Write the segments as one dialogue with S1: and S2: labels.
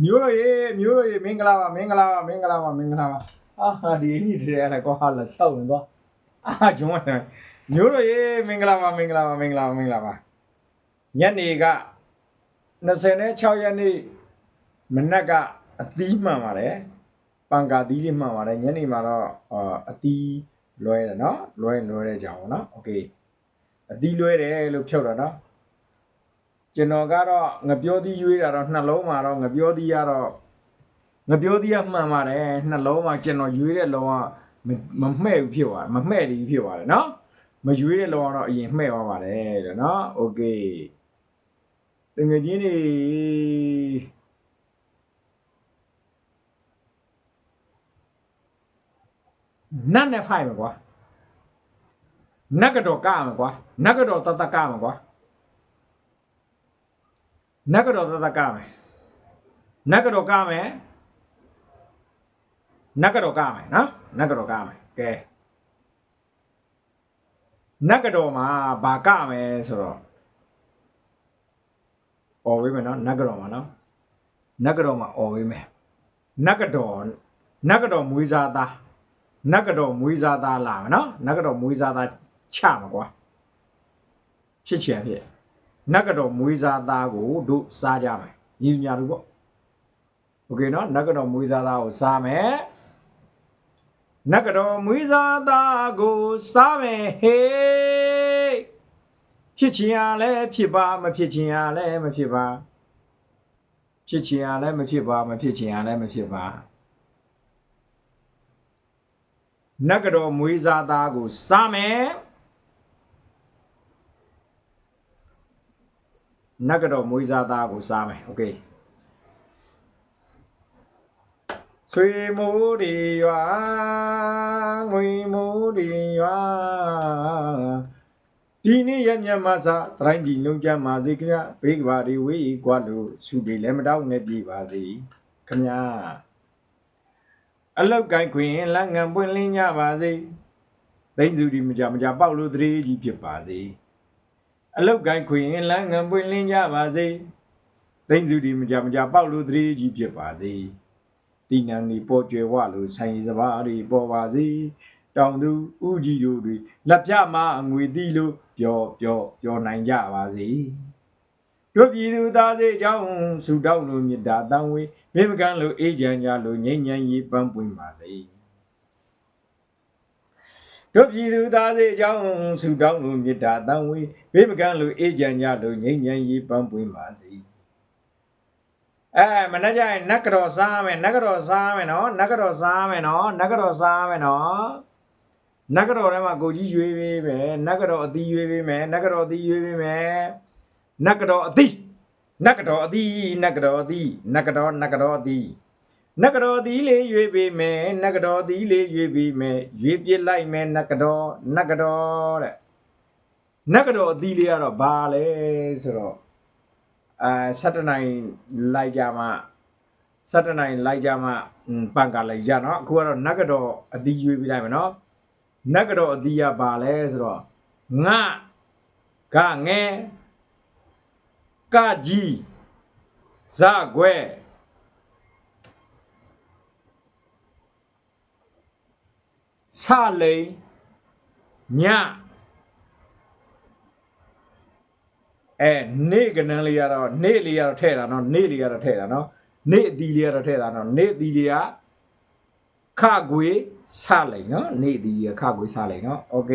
S1: မျိုးတို့ရေမင်္ဂလာပါဒီအညီတည်းလည်းကောဟာလာဆောက်နေတော့ဂျုံးမျိုးတို့ရေမင်္ဂလာပါညနေက26ရက်နေ့မနက်ကအသီးမှန်ပါတယ်ပန်ကာသီးလေးမှန်ပါတယ်ညနေမှာတော့အသီးလွဲတယ်နော်လွဲတဲ့ကြောင်ပေါ့နော်โอเคအသီးလွဲတယ်လို့ဖြုတ်တာနော်ကျွန်တော်ကတော့ငပြောသီးရွေးတာတော့နှလုံးမှာတော့ငပြောသီးကမှန်ပါတယ်နှလုံးမှာကျွန်တော်ရွေးတဲ့လုံးကမမှဲ့ဘူးဖြစ်သွားမမှဲ့ဘူးဖြစ်သွားတယ်နော်မရွေးတဲ့လုံးကတော့အရင်မှဲ့သွားပါတယ်တဲ့နော်โอเคတငယ်ချင်းတွေနတ်နဲ့ဖိုက်မှာကွာနတ်ကတော့ကမှာကွာနတ်ကတော့တတကမှာကွာနတ်ကတော့တတကမယ်နတ်ကတော့ကမယ်နော်နတ်ကတော့ကမယ်ကဲနတ်ကတော့မှာဘာကမယ်ဆိုတော့အော်ဝေးမယ်နော်နတ်ကတော့မှာနော်နတ်ကတော့မှာအော်ဝေးမယ်နတ်ကတော့မွေးစားသားနတ်ကတော့မွေးစားသားလာမယ်နော်နတ်ကတော့မွေးစားသားချမှာကွာဖြစ်ချင်ဖြစ်နတ်ကတော့မွေးစားသားကိုတို့စားကြမယ်ညီညာတို့ပေါ့โอเคနော်နတ်ကတော့မွေးစားသားကိုစားမယ်နတ်ကတော့မွေးစားသားကိုစားမယ်ဟေးဖြစ်ချင်ရလဲဖြစ်ပါမဖြစ်ချင်ရလဲမဖြစ်ပါဖြစ်ချင်ရလဲမဖြစ်ပါမဖြစ်ချင်ရလဲမဖြစ်ပါနတ်ကတော့မွေးစားသားကိုစားမယ်နတ်ကတော့မွေးစားသားကိုစားမယ်โอเคဆွေမိုးဒီရွာငွေမိုးဒီရွာဒီနေ့ရမြတ်မစာတိုင်းပြည်လုံးကြမှာစေခင်ဗျဘေးကဘာဒီဝေးကွာလို့ရှုပြီးလည်းမတောက်နဲ့ပြည်ပါစေခင်ဗျအလောက်ကိုင်းခွင်လမ်းငံပွင့်လင်းကြပါစေသိန်းစုဒီမကြပေါက်လို့တရေကြီးဖြစ်ပါစေအလောက်ကိုင်းခွင်လမ်းငံပွင့်လင်းကြပါစေသိန်းစုဒီမကြပေါက်လို့တရေကြီးဖြစ်ပါစေတိနန်ဒီပေါ်ကျွယ်ဝလို့ဆိုင်စပါးတွေပေါ်ပါစေတောင်သူဥကြီးတို့တွေလက်ပြမအငွေသီးလို့ပြောနိုင်ကြပါစေတို့ပြည်သူသားစေကြောင်းဆူတောင်းလို့မြတ်တာတန်ဝေးမိမကန်လို့အေးချမ်းကြလို့ငြိမ်းချမ်းရေးပန်းပွင့်ပါစေတို့ပြည်သူသားစေကြောင်းဆူတောင်းလို့မြတ်တာတန်ဝေးမိမကန်လို့အေးချမ်းကြလို့ငြိမ်းချမ်းရေးပန်းပွင့်ပါစေမနေ့ကျရင်နတ်ကတော့စားမယ်နော်နတ်ကတော့ထဲမှာကိုကြီးရွေးပေးမယ်နတ်ကတော့အသီးရွေးပေးမယ်နတ်ကတော့အသီးရွေးပေးမယ်နတ်ကတော့အသီးလေးရွေးပေးမယ်နတ်ကတော့အသီးလေးရွေးပေးမယ်ရွေးပြစ်လိုက်မယ်နတ်ကတော့တဲ့နတ်ကတော့အသီးလေးကတော့ဘာလဲဆိုတော့17နိုင်လိုက်ကြမှာပန်ကာလိုက်ကြနော်အခုကတော့နတ်ကတော့အသီးရွေးပြလိုက်မယ်နော်နတ်ကတော့အသီးရပါလဲဆိုတော့ငါကငဲကကြီးဇခွဲဆလိန်ညနေ့ကနန်းလေးကတော့နေ့လေးကတော့ထဲ့တာနော်နေ့အသီးလေးကတော့ထဲ့တာနော်နေ့အသီးလေးကခခွေဆလိန်နော်နေ့အသီးလေးကခခွေဆလိန်နော်โอเค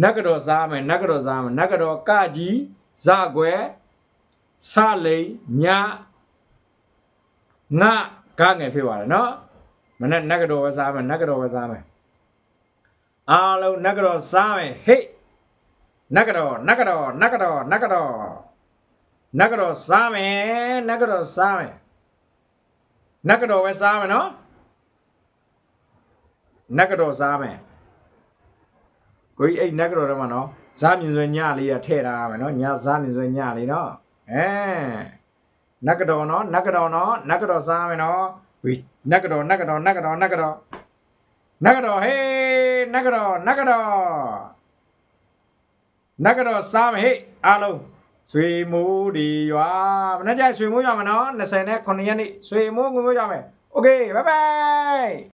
S1: နတ်ကတော့စားမယ်နတ်ကတော့ကကြီးဇခွဲဆလိန်ညငါကငယ်ဖြစ်ပါတယ်နော်မနေ့နတ်ကတော့ပဲစားမယ်အားလုံးနတ်ကတော့စားမယ်ဟေးနတ်ကတော့စားမယ်နတ်ကတော့ပဲစားမယ်နော်နတ်ကတော့စားမယ်ကိုကြီးအဲ့နတ်ကတော့တော့မနော်ဇာမြင်စွဲညလေးရထည့်ထားမယ်နော်ညဇာမြင်စွဲညလေးနော်နတ်ကတော့စားမယ်နော်ဝီနတ်ကတော့ဟေးနတ်ကတော့စားမယ်ဟေးအားလုံး ဆွေမိုးဒီရွာမနေ့ကျဆွေမိုးရွာမနော်29ရက်နေ့ဆွေမိုးငွေမိုးရွာမယ်โอเคဘိုင်ဘိုင်